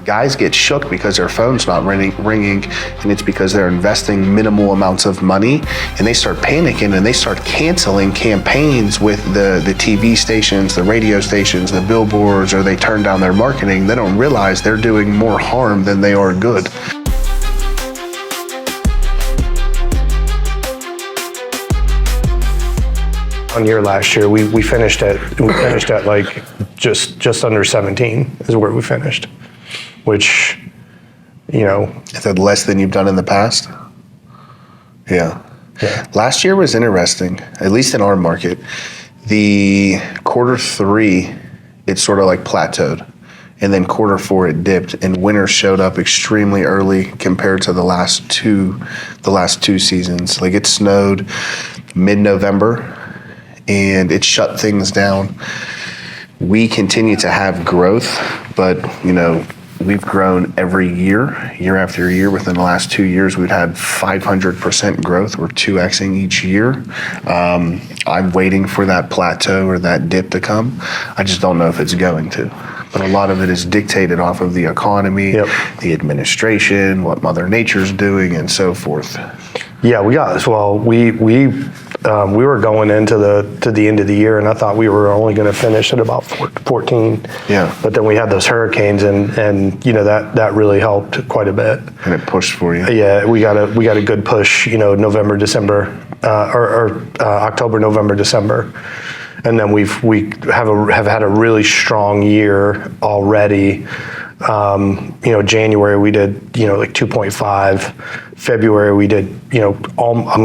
guys get shook because their phone's not ringing, and it's because they're investing minimal amounts of money, and they start panicking and they start canceling campaigns with the TV stations, the radio stations, the billboards, or they turn down their marketing. They don't realize they're doing more harm than they are good. On year last year, we finished at like just under 17 is where we finished, which, you know. Is that less than you've done in the past? Yeah. Last year was interesting, at least in our market. The quarter three, it sort of like plateaued. And then quarter four, it dipped, and winter showed up extremely early compared to the last two seasons. Like, it snowed mid-November, and it shut things down. We continue to have growth, but, you know, we've grown every year after year. Within the last 2 years, we've had 500% growth. We're 2xing each year. I'm waiting for that plateau or that dip to come. I just don't know if it's going to. But a lot of it is dictated off of the economy, the administration, what Mother Nature's doing, and so forth. Yeah, we were going into the end of the year, and I thought we were only going to finish at about 14. Yeah. But then we had those hurricanes, and you know that really helped quite a bit. And it pushed for you. Yeah, we got a good push. You know, November, December, October, November, December, and then we have had a really strong year already. You know, January we did, you know, like 2.5. February we did, you know,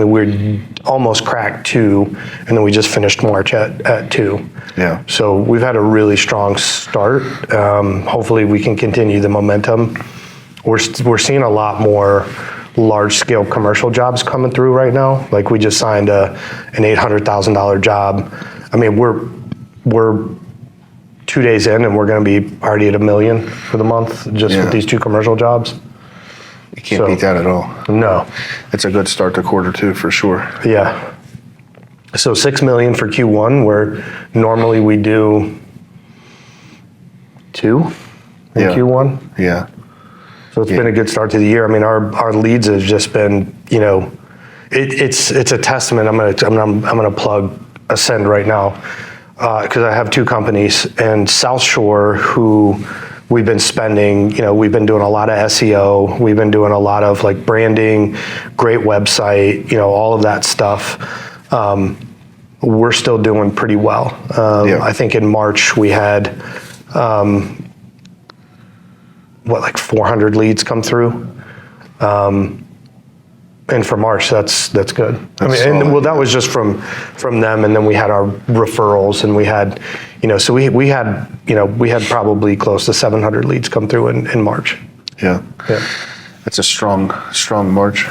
we're almost cracked 2, and then we just finished March at 2. Yeah. So we've had a really strong start. Hopefully we can continue the momentum. We're seeing a lot more large-scale commercial jobs coming through right now. Like, we just signed an $800,000 job. I mean, we're 2 days in, and we're going to be already at $1 million for the month just with these 2 commercial jobs. You can't beat that at all. No. It's a good start to quarter 2 for sure. Yeah. So $6 million for Q1, where normally we do 2 in Q1. Yeah. So it's been a good start to the year. I mean, our leads have just been, you know, it's a testament. I'm gonna plug Ascend right now, because I have 2 companies, and South Shore, who we've been spending, you know, we've been doing a lot of SEO, we've been doing a lot of like branding, great website, you know, all of that stuff. We're still doing pretty well. I think in March we had, like 400 leads come through. And for March, that's good. I mean, and that was just from them, and then we had our referrals, and we had, you know, so we had probably close to 700 leads come through in March. Yeah. That's a strong March.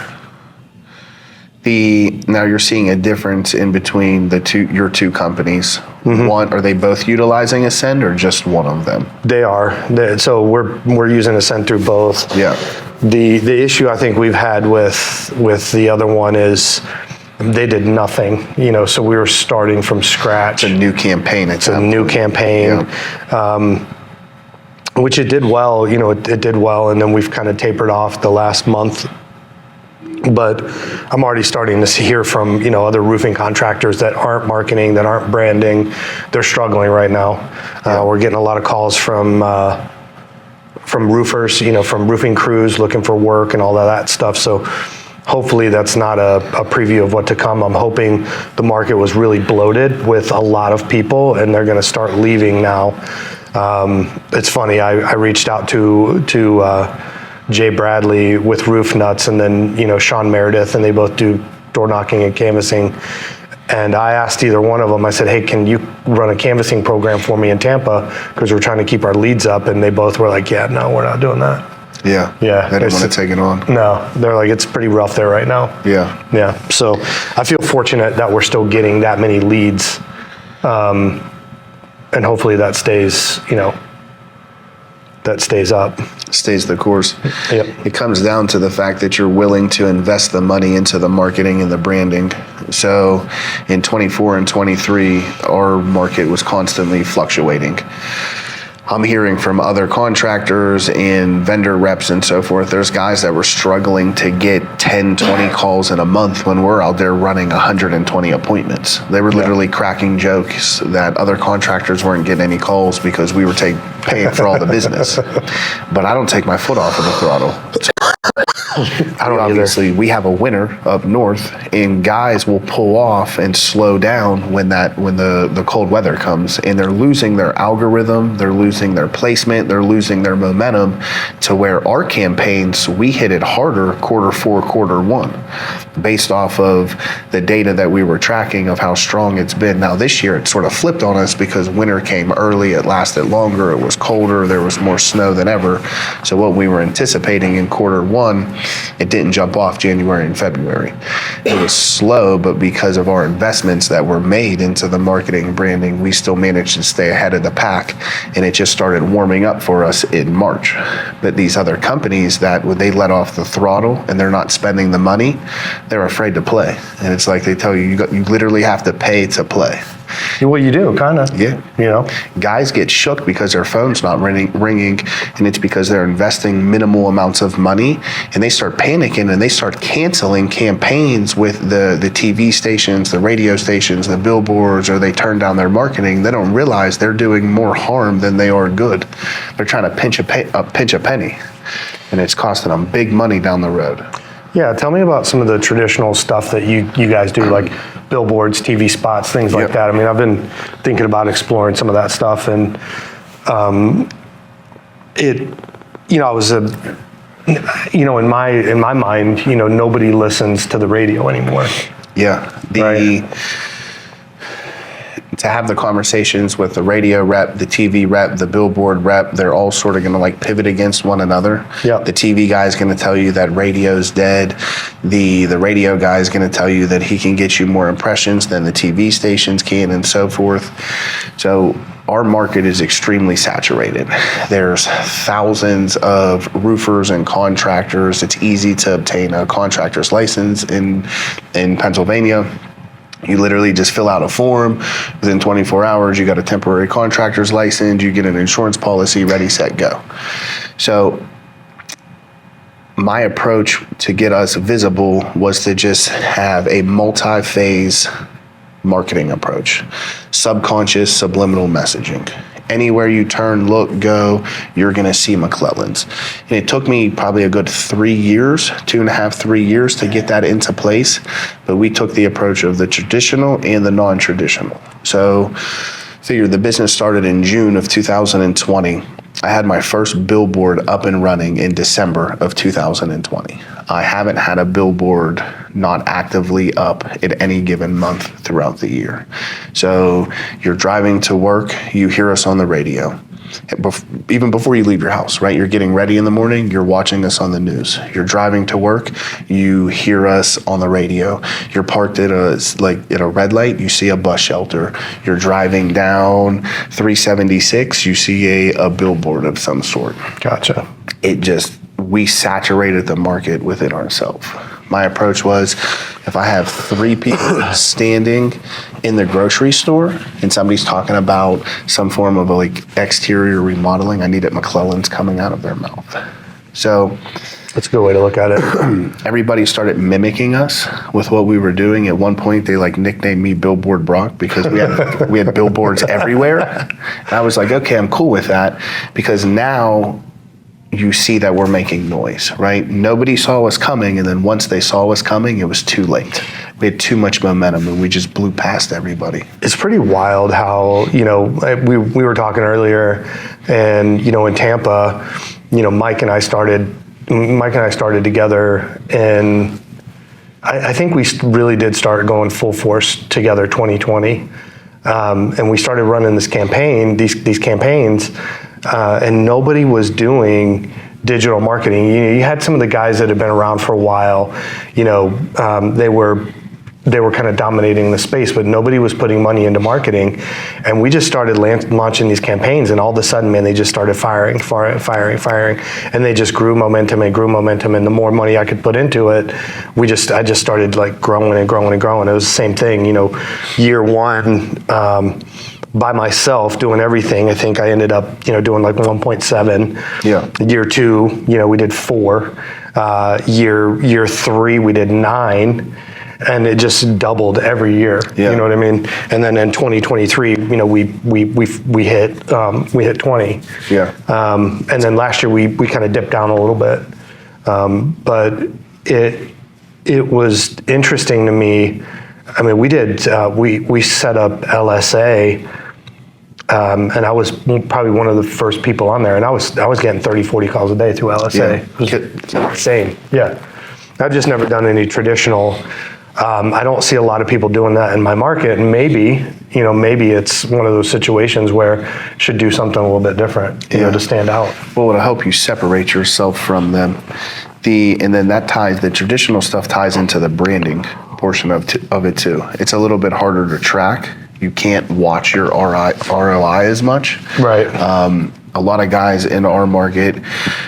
Now you're seeing a difference in between your 2 companies. One, are they both utilizing Ascend, or just one of them? They are. So we're using Ascend through both. Yeah. The issue I think we've had with the other one is they did nothing, you know, so we were starting from scratch. It's a new campaign. It's a new campaign, which it did well, you know, it did well, and then we've kind of tapered off the last month. But I'm already starting to hear from, you know, other roofing contractors that aren't marketing, that aren't branding. They're struggling right now. We're getting a lot of calls from roofers, you know, from roofing crews looking for work and all of that stuff. So hopefully that's not a preview of what to come. I'm hoping the market was really bloated with a lot of people, and they're going to start leaving now. It's funny, I reached out to Jay Bradley with Roof Nuts, and then, you know, Sean Meredith, and they both do door knocking and canvassing. And I asked either one of them, I said, hey, can you run a canvassing program for me in Tampa? Because we're trying to keep our leads up. And they both were like, yeah, no, we're not doing that. Yeah. They didn't want to take it on. No, they're like, it's pretty rough there right now. Yeah. So I feel fortunate that we're still getting that many leads. And hopefully that stays, you know, that stays up. Stays the course. Yep. It comes down to the fact that you're willing to invest the money into the marketing and the branding. So in 24 and 23, our market was constantly fluctuating. I'm hearing from other contractors and vendor reps and so forth, there's guys that were struggling to get 10, 20 calls in a month when we're out there running 120 appointments. They were literally cracking jokes that other contractors weren't getting any calls because we were paying for all the business. But I don't take my foot off of the throttle. I don't Obviously, we have a winter up north, and guys will pull off and slow down when the cold weather comes, and they're losing their algorithm, they're losing their placement, they're losing their momentum, to where our campaigns, we hit it harder quarter 4, quarter 1, based off of the data that we were tracking of how strong it's been. Now this year it sort of flipped on us because winter came early, it lasted longer, it was colder, there was more snow than ever. So what we were anticipating in quarter 1, it didn't jump off January and February. It was slow, but because of our investments that were made into the marketing and branding, we still managed to stay ahead of the pack, and it just started warming up for us in March. But these other companies, that when they let off the throttle and they're not spending the money, they're afraid to play. And it's like they tell you, you literally have to pay to play. Well, you do, kind of. Yeah. You know? Guys get shook because their phone's not ringing, and it's because they're investing minimal amounts of money, and they start panicking and they start canceling campaigns with the TV stations, the radio stations, the billboards, or they turn down their marketing. They don't realize they're doing more harm than they are good. They're trying to pinch a penny, and it's costing them big money down the road. Yeah, tell me about some of the traditional stuff that you guys do, like billboards, TV spots, things like that. I mean, I've been thinking about exploring some of that stuff, and I was in my mind, nobody listens to the radio anymore. Yeah, Right. To have the conversations with the radio rep, the TV rep, the billboard rep, they're all sort of going to like pivot against one another. Yep. The TV guy is going to tell you that radio's dead. The radio guy is going to tell you that he can get you more impressions than the TV stations can, and so forth. So our market is extremely saturated. There's thousands of roofers and contractors. It's easy to obtain a contractor's license in Pennsylvania. You literally just fill out a form. Within 24 hours, you got a temporary contractor's license, you get an insurance policy, ready, set, go. So my approach to get us visible was to just have a multi-phase marketing approach. Subconscious, subliminal messaging. Anywhere you turn, look, go, you're gonna see McClelland's. And it took me probably a good 3 years, 2.5, 3 years to get that into place. But we took the approach of the traditional and the non-traditional. So figure the business started in June of 2020. I had my first billboard up and running in December of 2020. I haven't had a billboard not actively up at any given month throughout the year. So you're driving to work, you hear us on the radio. Even before you leave your house, right? You're getting ready in the morning, you're watching us on the news. You're driving to work, you hear us on the radio. You're parked at a red light, you see a bus shelter. You're driving down 376, you see a billboard of some sort. Gotcha. We saturated the market within ourselves. My approach was, if I have 3 people standing in the grocery store and somebody's talking about some form of exterior remodeling, I needed McClelland's coming out of their mouth. So that's a good way to look at it. Everybody started mimicking us with what we were doing. At one point, they nicknamed me Billboard Brock because we had billboards everywhere. And I was like, okay, I'm cool with that, because now you see that we're making noise, right? Nobody saw us coming, and then once they saw us coming, it was too late. We had too much momentum, and we just blew past everybody. It's pretty wild how, we were talking earlier, and, in Tampa, Mike and I started together, and I think we really did start going full force together 2020. And we started running these campaigns, and nobody was doing digital marketing. You had some of the guys that had been around for a while, they were kind of dominating the space, but nobody was putting money into marketing. And we just started launching these campaigns, and all of a sudden, man, they just started firing. And they just grew momentum. And the more money I could put into it, I just started growing and growing and growing. It was the same thing, year one, by myself doing everything, I think I ended up, doing like 1.7. Yeah. Year 2, we did 4. Year 3, we did 9. And it just doubled every year. Yeah. You know what I mean? And then in 2023, we hit 20. Yeah. And then last year we kind of dipped down a little bit. But it was interesting to me. I mean, we set up LSA, and I was probably one of the first people on there, and I was getting 30, 40 calls a day through LSA. Yeah. It was insane. Yeah. I've just never done any traditional. I don't see a lot of people doing that in my market, and maybe it's one of those situations where you should do something a little bit different, to stand out. Well, it'll help you separate yourself from them. And then the traditional stuff ties into the branding portion of it too. It's a little bit harder to track. You can't watch your ROI as much. Right. A lot of guys in our market,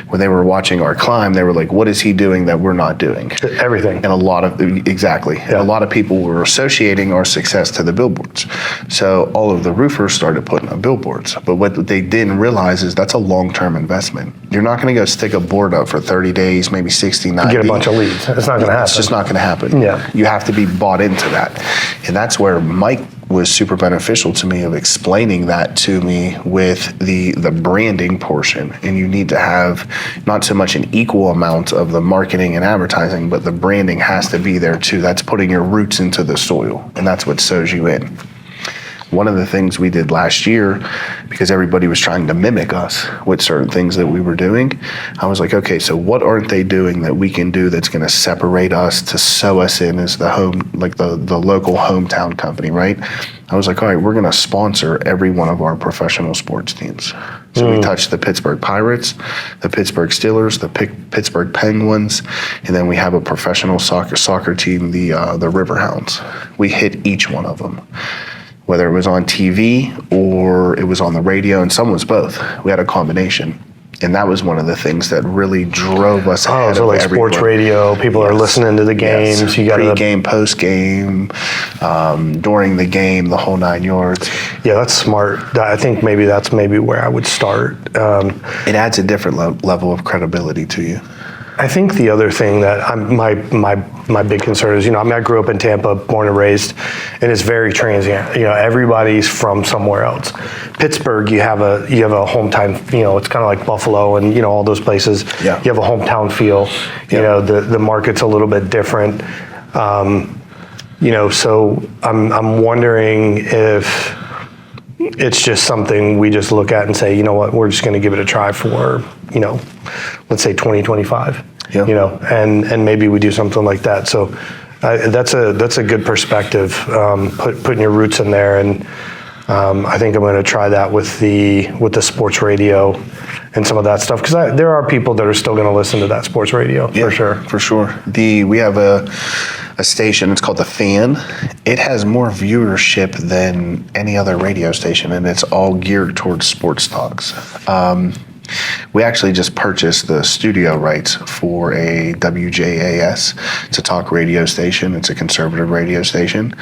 when they were watching our climb, they were like, what is he doing that we're not doing? Everything. And exactly. Yeah. And a lot of people were associating our success to the billboards. So all of the roofers started putting up billboards. But what they didn't realize is that's a long-term investment. You're not going to go stick a board up for 30 days, maybe 60, 90. Get a bunch of leads. It's not going to happen. It's just not going to happen. Yeah. You have to be bought into that. And that's where Mike was super beneficial to me of explaining that to me with the branding portion. And you need to have not so much an equal amount of the marketing and advertising, but the branding has to be there too. That's putting your roots into the soil, and that's what sows you in. One of the things we did last year, because everybody was trying to mimic us with certain things that we were doing, I was like, okay, so what aren't they doing that we can do that's going to separate us to sew us in as the local hometown company, right? I was like, all right, we're going to sponsor every one of our professional sports teams. So we touched the Pittsburgh Pirates, the Pittsburgh Steelers, the Pittsburgh Penguins, and then we have a professional soccer team, the Riverhounds. We hit each one of them, whether it was on TV or it was on the radio, and some was both. We had a combination. And that was one of the things that really drove us ahead so of like everyone. Sports radio, people are listening to the games. Yes. You got Pre-game, post-game, during the game, the whole 9 yards. Yeah, that's smart. I think that's where I would start. It adds a different level of credibility to you. I think the other thing that my big concern is, I grew up in Tampa, born and raised, and it's very transient. Everybody's from somewhere else. Pittsburgh, you have a hometown. It's kind of like Buffalo and all those places. Yeah. You have a hometown feel. The market's a little bit different. So I'm wondering if it's just something we just look at and say, you know what, we're just going to give it a try for, let's say 2025. Yeah. And maybe we do something like that. So that's a good perspective, putting your roots in there. And I think I'm going to try that with the sports radio and some of that stuff, because there are people that are still going to listen to that sports radio, for sure. For sure. We have a station, it's called The Fan. It has more viewership than any other radio station, and it's all geared towards sports talks. We actually just purchased the studio rights for a WJAS. It's a talk radio station. It's a conservative radio station.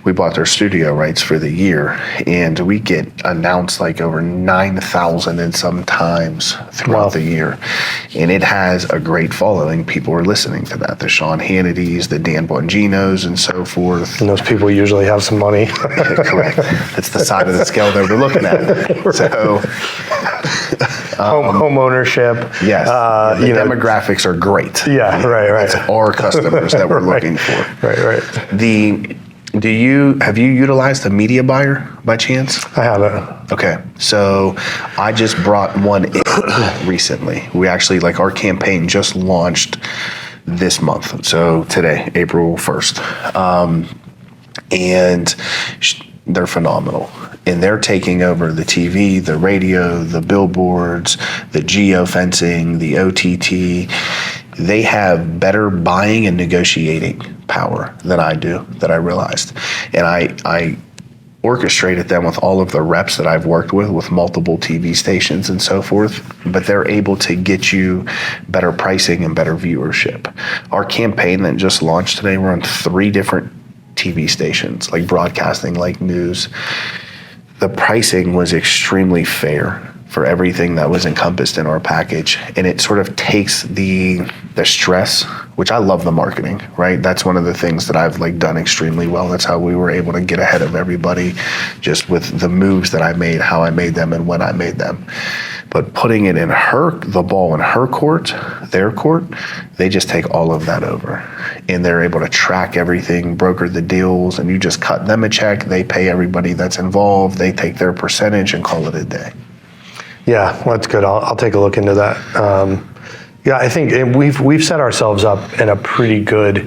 We bought their studio rights for the year, and we get announced like over 9,000 and some times throughout the year. And it has a great following. People are listening to that. The Sean Hannitys, the Dan Bonginos, and so forth. And those people usually have some money. Correct. That's the side of the scale that we're looking at. So... home ownership. Yes. The demographics are great. Yeah, right. It's our customers that we're looking for. Right. Have you utilized a media buyer by chance? I haven't. Okay. So I just brought one in recently. We actually, our campaign just launched this month. So today, April 1st. And they're phenomenal. And they're taking over the TV, the radio, the billboards, the geofencing, the OTT. They have better buying and negotiating power than I do, that I realized. And I orchestrated them with all of the reps that I've worked with multiple TV stations and so forth, but they're able to get you better pricing and better viewership. Our campaign that just launched today, we're on 3 different TV stations, like broadcasting, like news. the pricing was extremely fair for everything that was encompassed in our package. And it sort of takes the stress, which I love the marketing, right? That's one of the things that I've done extremely well. That's how we were able to get ahead of everybody, just with the moves that I made, how I made them, and when I made them. But putting it in the ball in her court, their court, they just take all of that over. And they're able to track everything, broker the deals, and you just cut them a check. They pay everybody that's involved. They take their percentage and call it a day. Yeah, well, that's good. I'll take a look into that. Yeah, I think we've set ourselves up in a pretty good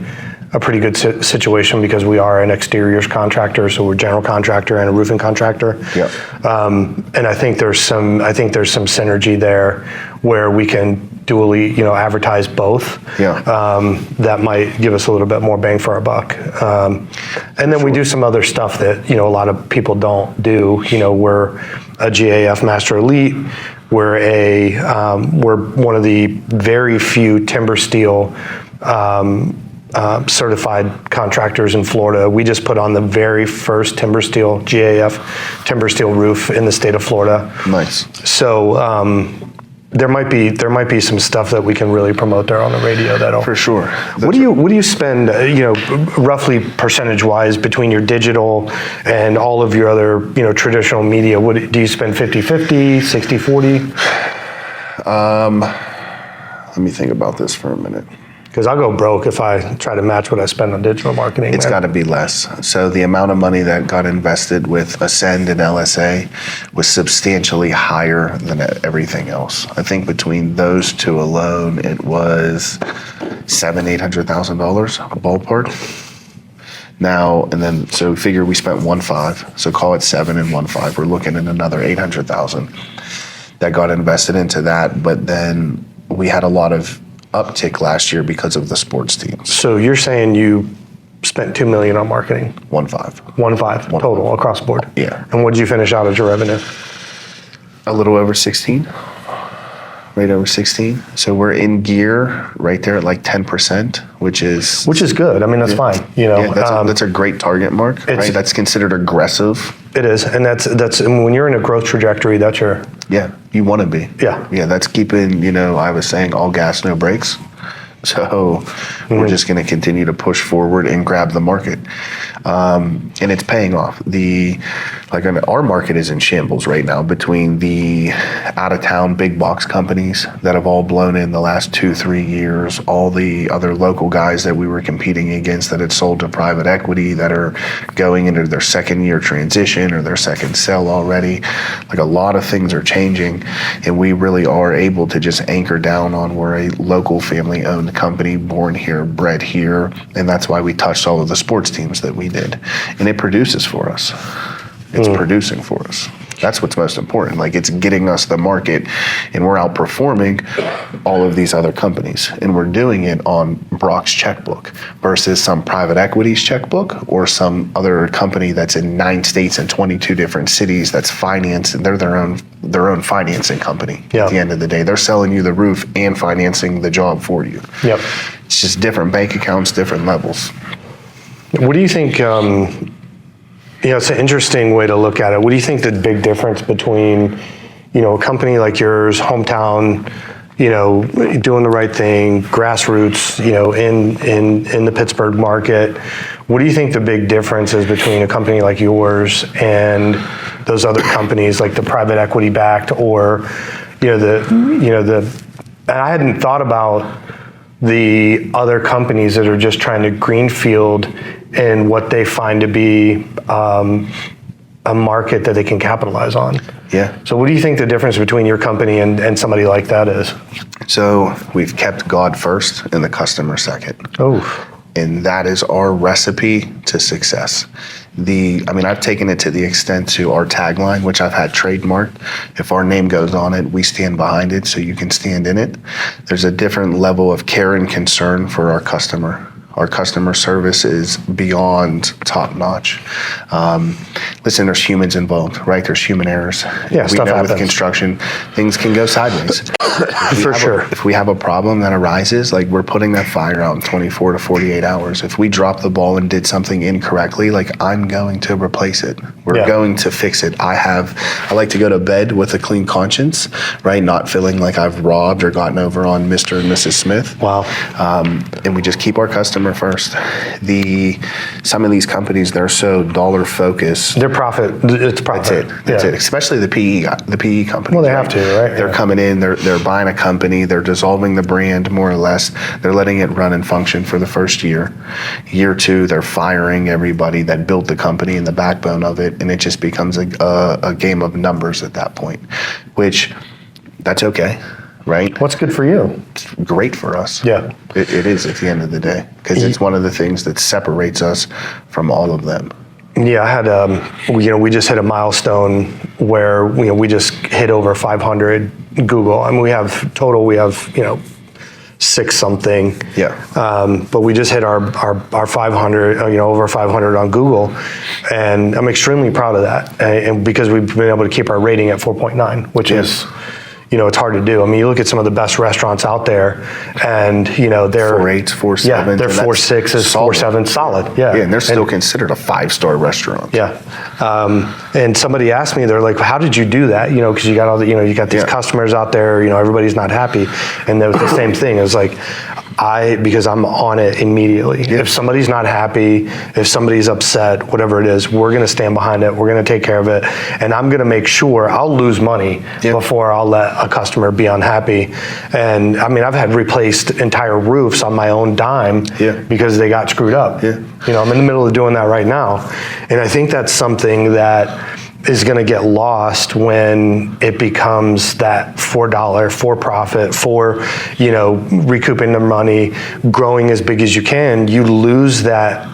situation because we are an exteriors contractor, so we're a general contractor and a roofing contractor. Yep. And I think there's some synergy there where we can dually, advertise both. Yeah. That might give us a little bit more bang for our buck. And then we do some other stuff that a lot of people don't do. We're a GAF Master Elite. We're one of the very few timber steel certified contractors in Florida. We just put on the very first GAF timber steel roof in the state of Florida. Nice. So there might be some stuff that we can really promote there on the radio. That'll for sure. What do you spend roughly percentage wise between your digital and all of your other traditional media? What do you spend 50-50, 60-40? Let me think about this for a minute. Because I'll go broke if I try to match what I spend on digital marketing. It's got to be less. So the amount of money that got invested with Ascend and LSA was substantially higher than everything else. I think between those two alone, it was $700,000-$800,000 a ballpark. Now and then, so figure we spent 1.5. So call it 7 and 1.5. We're looking at another $800,000 that got invested into that. But then we had a lot of uptick last year because of the sports teams. So you're saying you spent $2 million on marketing? 1.5. 1.5 total across the board? Yeah. And what did you finish out as your revenue? A little over 16. Right over 16. So we're in gear right there at 10%, which is good. I mean, that's fine. That's a great target mark, right? That's considered aggressive. It is, and that's and when you're in a growth trajectory, that's your you want to be. Yeah. That's keeping, I was saying all gas, no brakes. So we're just going to continue to push forward and grab the market. And it's paying off. Our market is in shambles right now between the out-of-town big box companies that have all blown in the last 2-3 years, all the other local guys that we were competing against that had sold to private equity that are going into their second year transition or their second sell already. A lot of things are changing, and we really are able to just anchor down on we're a local family-owned company, born here, bred here, and that's why we touched all of the sports teams that we did. And it produces for us. It's producing for us. That's what's most important. It's getting us the market, and we're outperforming all of these other companies. And we're doing it on Brock's checkbook versus some private equity's checkbook or some other company that's in 9 states and 22 different cities that's financed, and they're their own financing company. Yeah. At the end of the day, they're selling you the roof and financing the job for you. Yep. It's just different bank accounts, different levels. What do you think? It's an interesting way to look at it. What do you think the big difference between, a company like yours, hometown, doing the right thing, grassroots, in the Pittsburgh market? What do you think the big difference is between a company like yours and those other companies, like the private equity backed, or, and I hadn't thought about the other companies that are just trying to greenfield in what they find to be a market that they can capitalize on. Yeah. So what do you think the difference between your company and somebody like that is? So we've kept God first and the customer second. Oh. And that is our recipe to success. I've taken it to the extent to our tagline, which I've had trademarked. If our name goes on it, we stand behind it so you can stand in it. There's a different level of care and concern for our customer. Our customer service is beyond top notch. Listen, there's humans involved, right? There's human errors. Yeah, we stuff know happens. with construction, things can go sideways. For sure. If we have a problem that arises, like we're putting that fire out in 24 to 48 hours. If we drop the ball and did something incorrectly, like I'm going to replace it. We're going to fix it. I like to go to bed with a clean conscience, right? Not feeling like I've robbed or gotten over on Mr. and Mrs. Smith. Wow. And we just keep our customer first. Some of these companies, they're so dollar focused. Their profit, it's profit. That's it. Especially the PE companies. Well, they have to, right? They're coming in, they're buying a company, they're dissolving the brand more or less. They're letting it run and function for the first year. Year two, they're firing everybody that built the company and the backbone of it, and it just becomes a game of numbers at that point, which that's okay, right? What's good for you? It's great for us. Yeah. It is at the end of the day, because it's one of the things that separates us from all of them. Yeah, I had, we just hit a milestone where, we just hit over 500 Google. I mean, we have 6 something. Yeah. But we just hit our 500, over 500 on Google. And I'm extremely proud of that. And because we've been able to keep our rating at 4.9, which is, it's hard to do. I mean, you look at some of the best restaurants out there, and they're 4.8s, 4.7s. Yeah, they're 4.6s, 4.7s, solid. Yeah, and they're still considered a 5-star restaurant. Yeah, and somebody asked me, they're like, "How did you do that?" Because you got all the, you got these customers out there. Everybody's not happy, and that was the same thing. It was like, because I'm on it immediately. Yeah. If somebody's not happy, if somebody's upset, whatever it is, we're going to stand behind it. We're going to take care of it, and I'm going to make sure I'll lose money before I'll let a customer be unhappy. And I mean, I've had replaced entire roofs on my own dime because they got screwed up. Yeah. I'm in the middle of doing that right now, and I think that's something that is going to get lost when it becomes that $4 for profit, for recouping the money, growing as big as you can. You lose that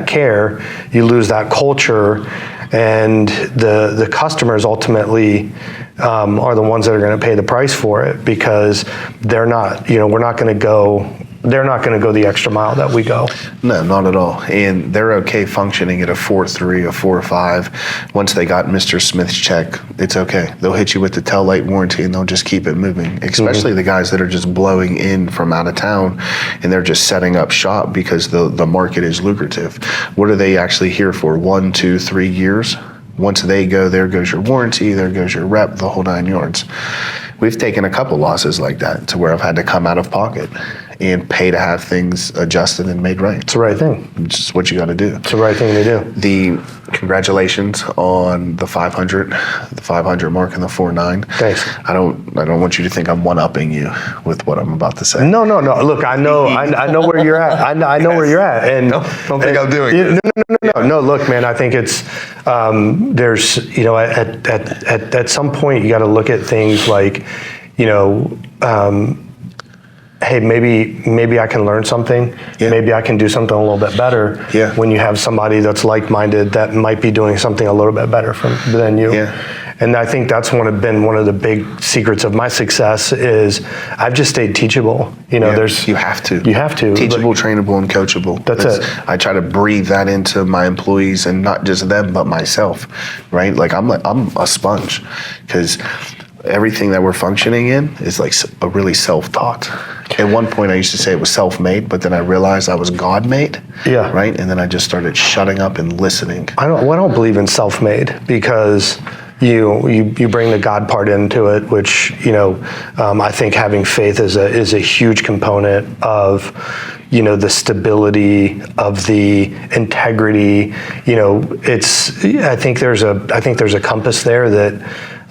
care, you lose that culture, and the customers ultimately are the ones that are going to pay the price for it, because they're not, they're not going to go the extra mile that we go. No, not at all. And they're okay functioning at a 4.3, a 4.5. Once they got Mr. Smith's check, it's okay. They'll hit you with the tail light warranty and they'll just keep it moving. Especially the guys that are just blowing in from out of town and they're just setting up shop because the market is lucrative. What are they actually here for? 1, 2, 3 years? Once they go, there goes your warranty, there goes your rep, the whole 9 yards. We've taken a couple losses like that to where I've had to come out of pocket and pay to have things adjusted and made right. It's the right thing. It's just what you got to do. It's the right thing to do. Congratulations on the 500 mark and the 4.9. Thanks. I don't want you to think I'm one-upping you with what I'm about to say. No. Look, I know where you're at. I know where you're at. And don't think I'm doing it. No. Look, man, I think it's there's at some point you got to look at things like hey, maybe I can learn something. Yeah. Maybe I can do something a little bit better. Yeah. When you have somebody that's like-minded that might be doing something a little bit better than you. Yeah. And I think that's been one of the big secrets of my success is I've just stayed teachable. You have to. Teachable, trainable, and coachable. That's it. I try to breathe that into my employees, and not just them, but myself. Right? Like I'm a sponge, because everything that we're functioning in is like a really self-taught. At one point I used to say it was self-made, but then I realized I was God-made. Yeah. Right? And then I just started shutting up and listening. I don't believe in self-made, because you bring the God part into it, which I think having faith is a huge component of the stability, of the integrity. I think there's a compass there that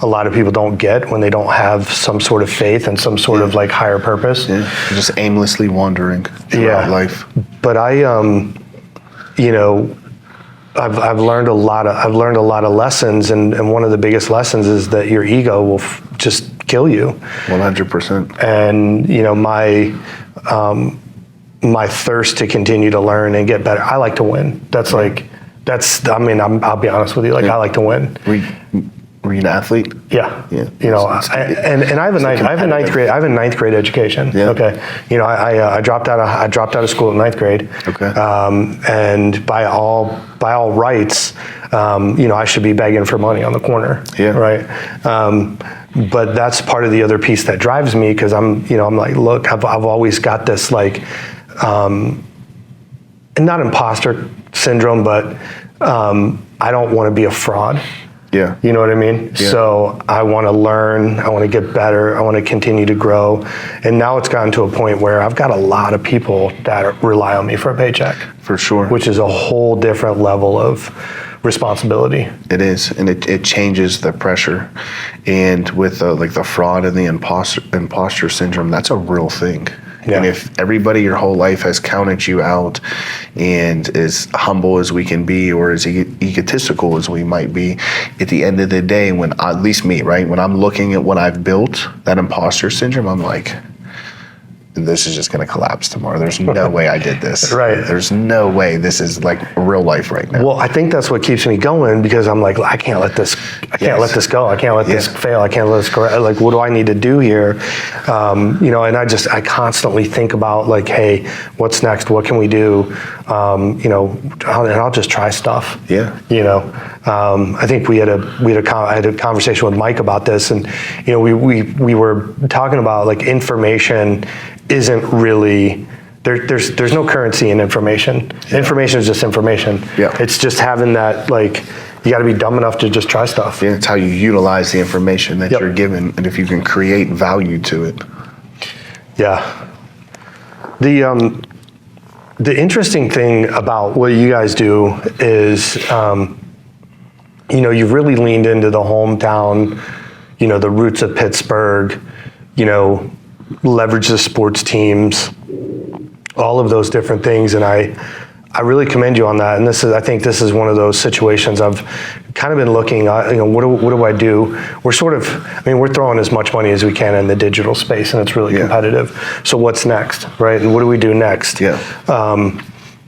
a lot of people don't get when they don't have some sort of faith and some sort of like higher purpose. Yeah. You're just aimlessly wandering throughout life. But I've learned a lot of lessons, and one of the biggest lessons is that your ego will just kill you. 100%. And my thirst to continue to learn and get better. I like to win. I'll be honest with you. I like to win. Were you an athlete? Yeah. Yeah. You know, and I have a ninth grade education. Yeah. Okay. You know, I dropped out of school in ninth grade. Okay. And by all rights, you know, I should be begging for money on the corner. Yeah. Right. But that's part of the other piece that drives me, because I'm like, look, I've always got this like, and not imposter syndrome, but I don't want to be a fraud. Yeah. You know what I mean? Yeah. So I want to learn, I want to get better, I want to continue to grow. And now it's gotten to a point where I've got a lot of people that rely on me for a paycheck. For sure. Which is a whole different level of responsibility. It is, and it changes the pressure. And with like the fraud and the imposter syndrome, that's a real thing. Yeah. And if everybody your whole life has counted you out and as humble as we can be, or as egotistical as we might be, at the end of the day, when, at least me, right, when I'm looking at what I've built, that imposter syndrome, I'm like, this is just going to collapse tomorrow. There's no way I did this. Right. There's no way this is like real life right now. Well, I think that's what keeps me going, because I'm like, I can't let this go. I can't let this fail. I can't let this go. Like, what do I need to do here? You know, and I constantly think about like, hey, what's next? What can we do? You know, and I'll just try stuff. Yeah. You know, I think I had a conversation with Mike about this, and you know, we were talking about like information isn't really there's no currency in information. Yeah. Information is just information. Yeah. It's just having that, like, you got to be dumb enough to just try stuff. Yeah, it's how you utilize the information that Yep. you're given, and if you can create value to it. Yeah. The interesting thing about what you guys do is, you know, you've really leaned into the hometown, you know, the roots of Pittsburgh, you know, leverage the sports teams, all of those different things. And I really commend you on that. And I think this is one of those situations I've kind of been looking at, you know, what do I do? We're we're throwing as much money as we can in the digital space, and it's really competitive. So what's next, right? And what do we do next? Yeah.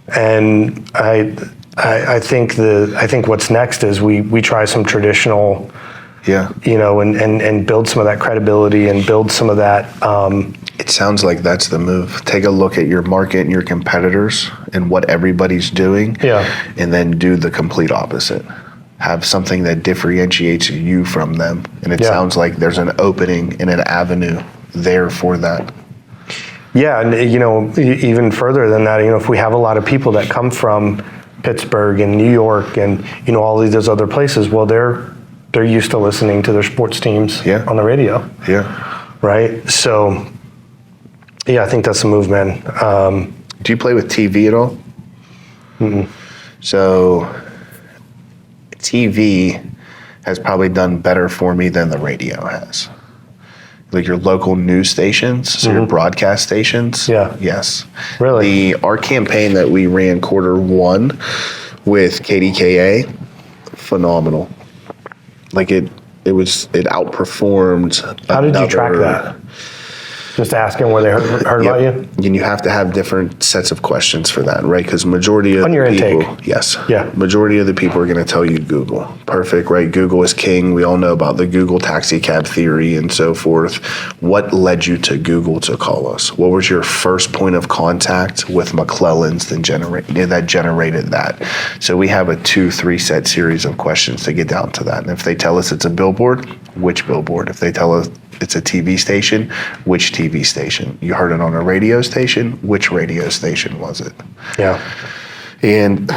And I think what's next is we try some traditional, you know, and build some of that credibility and build some of that. It sounds like that's the move. Take a look at your market and your competitors and what everybody's doing, and then do the complete opposite. Have something that differentiates you from them. And it sounds like there's an opening and an avenue there for that. Yeah, and you know, even further than that, you know, if we have a lot of people that come from Pittsburgh and New York and, you know, all of those other places, well, they're used to listening to their sports teams on the radio. Yeah. Right? So, yeah, I think that's the move, man. Do you play with TV at all? Mm-mm. So, TV has probably done better for me than the radio has. Like your local news stations, so your broadcast stations. Yeah. Yes. Really? Our campaign that we ran Q1 with KDKA, phenomenal. Like it outperformed. How did you track that? Just asking where they heard about you? And you have to have different sets of questions for that, right? Because majority of your people, intake. yes, Yeah. majority of the people are going to tell you Google. Perfect, right? Google is king. We all know about the Google taxi cab theory and so forth. What led you to Google to call us? What was your first point of contact with McClelland's that generated that? So we have a 2-3 set series of questions to get down to that. And if they tell us it's a billboard, which billboard? If they tell us it's a TV station, which TV station? You heard it on a radio station, which radio station was it? Yeah. And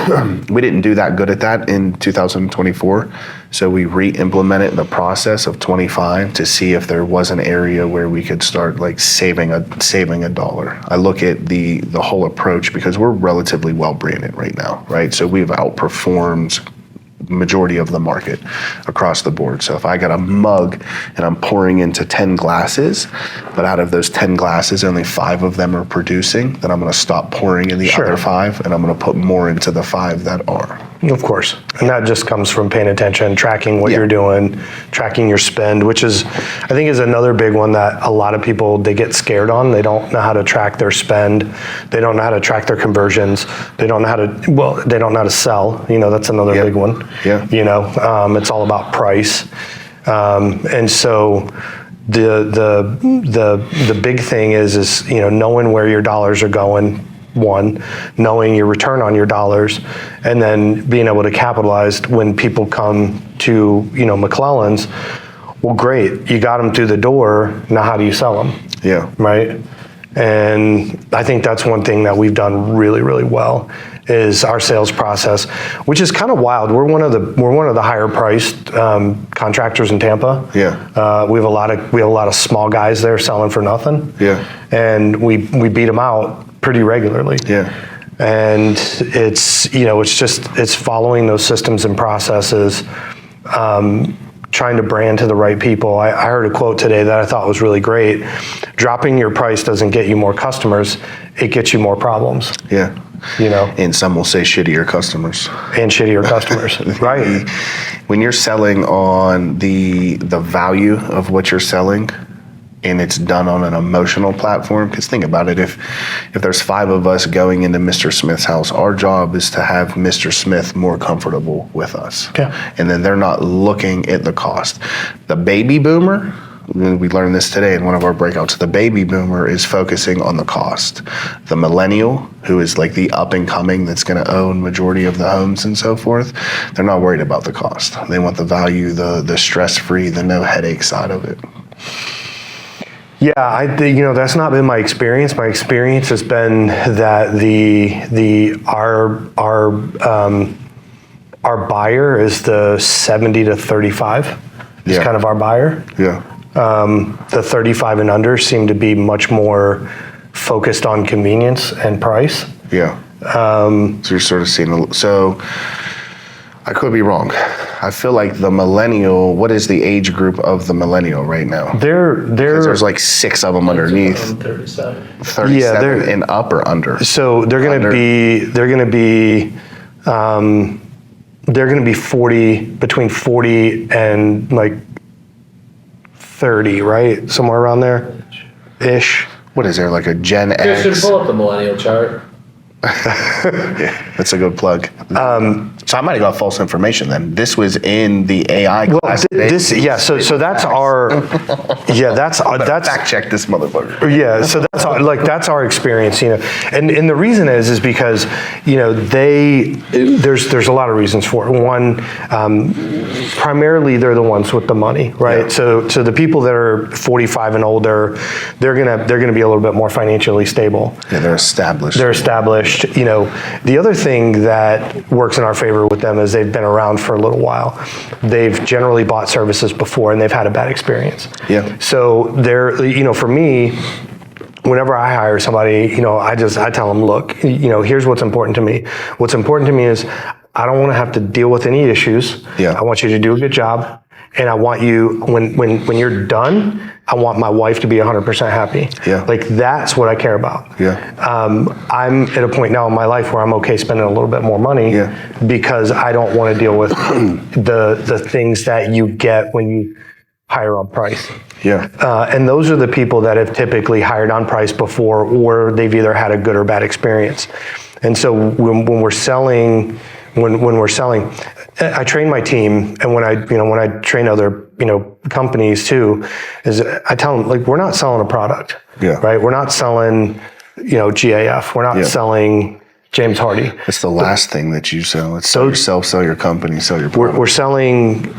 we didn't do that good at that in 2024. So we re-implemented the process of 25 to see if there was an area where we could start like saving a dollar. I look at the whole approach because we're relatively well branded right now, right? So we've outperformed majority of the market across the board. So if I got a mug and I'm pouring into 10 glasses, but out of those 10 glasses, only 5 of them are producing, then I'm going to stop pouring in the other 5 and I'm going to put more into the 5 that are. Of course. And that just comes from paying attention, tracking what you're doing, tracking your spend, which is, I think, is another big one that a lot of people, they get scared on. They don't know how to track their spend. They don't know how to track their conversions. They don't know how to sell. You know, that's another big one. Yeah. You know, it's all about price. And so the big thing is knowing where your dollars are going, one, knowing your return on your dollars, and then being able to capitalize when people come to McClelland's. Well, great, you got them through the door. Now, how do you sell them? Yeah. Right. And I think that's one thing that we've done really, really well is our sales process, which is kind of wild. We're one of the higher priced contractors in Tampa. Yeah. We have a lot of small guys there selling for nothing. Yeah. And we beat them out pretty regularly. Yeah. And it's following those systems and processes. Trying to brand to the right people. I heard a quote today that I thought was really great. Dropping your price doesn't get you more customers, it gets you more problems. Yeah. And some will say shittier customers. And shittier customers, right. When you're selling on the value of what you're selling, and it's done on an emotional platform, because think about it, if there's 5 of us going into Mr. Smith's house, our job is to have Mr. Smith more comfortable with us. Yeah. And then they're not looking at the cost. The baby boomer, we learned this today in one of our breakouts, the baby boomer is focusing on the cost. The millennial, who is like the up and coming that's going to own majority of the homes and so forth, they're not worried about the cost. They want the value, the stress-free, the no headache side of it. Yeah, that's not been my experience. My experience has been that our buyer is the 70 to 35. Is kind of our buyer. Yeah. The 35 and under seem to be much more focused on convenience and price. Yeah. So you're sort of seeing. So I could be wrong. I feel like the millennial. What is the age group of the millennial right now? There's like 6 of them underneath. 37. 37 and up or under. So they're going to be 40, between 40 and like 30, right? Somewhere around there ish. What is there, like a Gen Christian, X? pull up the millennial chart. Yeah, that's a good plug. So I might have got false information then. This was in the AI class. So that's our, that's fact check this motherfucker. Yeah, so that's our experience, and the reason is because there's a lot of reasons for it. One, primarily they're the ones with the money, right? Yeah. So the people that are 45 and older, they're gonna be a little bit more financially stable. Yeah, they're established. The other thing that works in our favor with them is they've been around for a little while. They've generally bought services before and they've had a bad experience. Yeah. So they're, for me, whenever I hire somebody, I tell them, look, here's what's important to me. What's important to me is I don't want to have to deal with any issues. Yeah. I want you to do a good job. And I want you, when you're done, I want my wife to be 100% happy. Yeah. Like that's what I care about. Yeah. I'm at a point now in my life where I'm okay spending a little bit more money because I don't want to deal with the things that you get when you hire on price. Yeah. And those are the people that have typically hired on price before, or they've either had a good or bad experience. And so when we're selling, I train my team, and when I train other companies too, is I tell them, like, we're not selling a product, right? We're not selling GAF. We're not selling James Hardy. It's the last thing that you sell. It's sell yourself, sell your company, sell your product. We're selling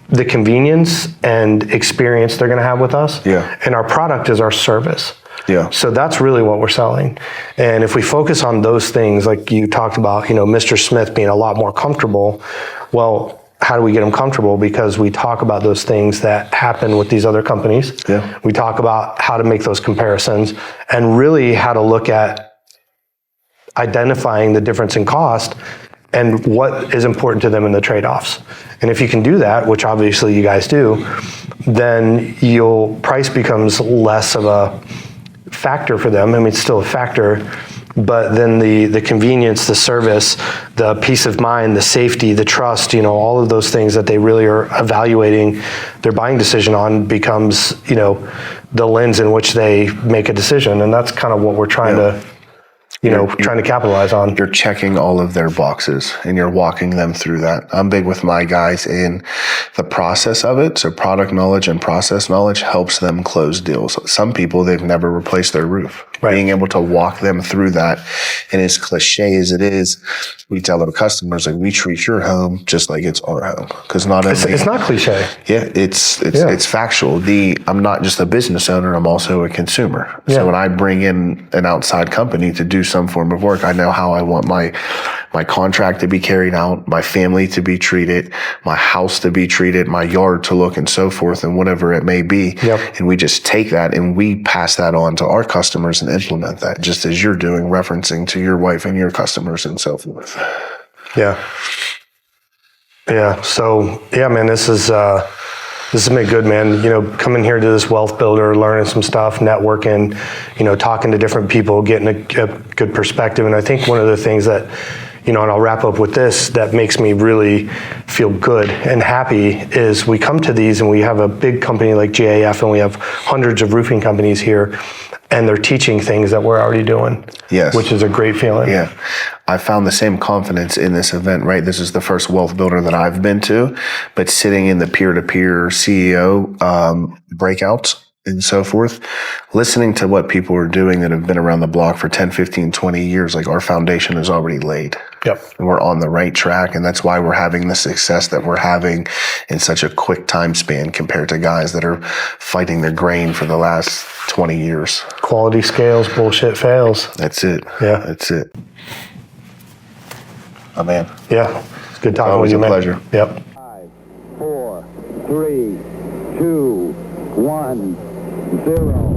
the convenience and experience they're going to have with us. Yeah. And our product is our service. Yeah. So that's really what we're selling. And if we focus on those things, like you talked about, Mr. Smith being a lot more comfortable, well, how do we get them comfortable? Because we talk about those things that happen with these other companies. Yeah. We talk about how to make those comparisons and really how to look at identifying the difference in cost and what is important to them in the trade-offs. And if you can do that, which obviously you guys do, then price becomes less of a factor for them. I mean, it's still a factor, but then the convenience, the service, the peace of mind, the safety, the trust, all of those things that they really are evaluating their buying decision on becomes, the lens in which they make a decision. And that's kind of what we're trying to trying to capitalize on. You're checking all of their boxes and you're walking them through that. I'm big with my guys in the process of it. So product knowledge and process knowledge helps them close deals. Some people, they've never replaced their roof. Right. Being able to walk them through that. And as cliche as it is, we tell our customers, like, we treat your home just like it's our home. Because not only It's not cliche. yeah, it's factual. I'm not just a business owner, I'm also a consumer. Yeah. So when I bring in an outside company to do some form of work, I know how I want my contract to be carried out, my family to be treated, my house to be treated, my yard to look, and so forth, and whatever it may be. Yep. And we just take that and we pass that on to our customers and implement that, just as you're doing, referencing to your wife and your customers and so forth. Yeah. Yeah. So yeah, man, this has been good, man. Coming here to this wealth builder, learning some stuff, networking, talking to different people, getting a good perspective. And I think one of the things that, and I'll wrap up with this, that makes me really feel good and happy is we come to these and we have a big company like GAF and we have hundreds of roofing companies here and they're teaching things that we're already doing. Yes. Which is a great feeling. Yeah. I found the same confidence in this event, right? This is the first wealth builder that I've been to, but sitting in the peer-to-peer CEO breakouts and so forth, listening to what people are doing that have been around the block for 10, 15, 20 years, like, our foundation is already laid. Yep. And we're on the right track. And that's why we're having the success that we're having in such a quick time span compared to guys that are fighting their grain for the last 20 years. Quality scales, bullshit fails. That's it. Yeah. That's it. Oh, man. Yeah. It's good talking Always with you, a man. pleasure. Yep. 5, 4, 3, 2, 1, 0.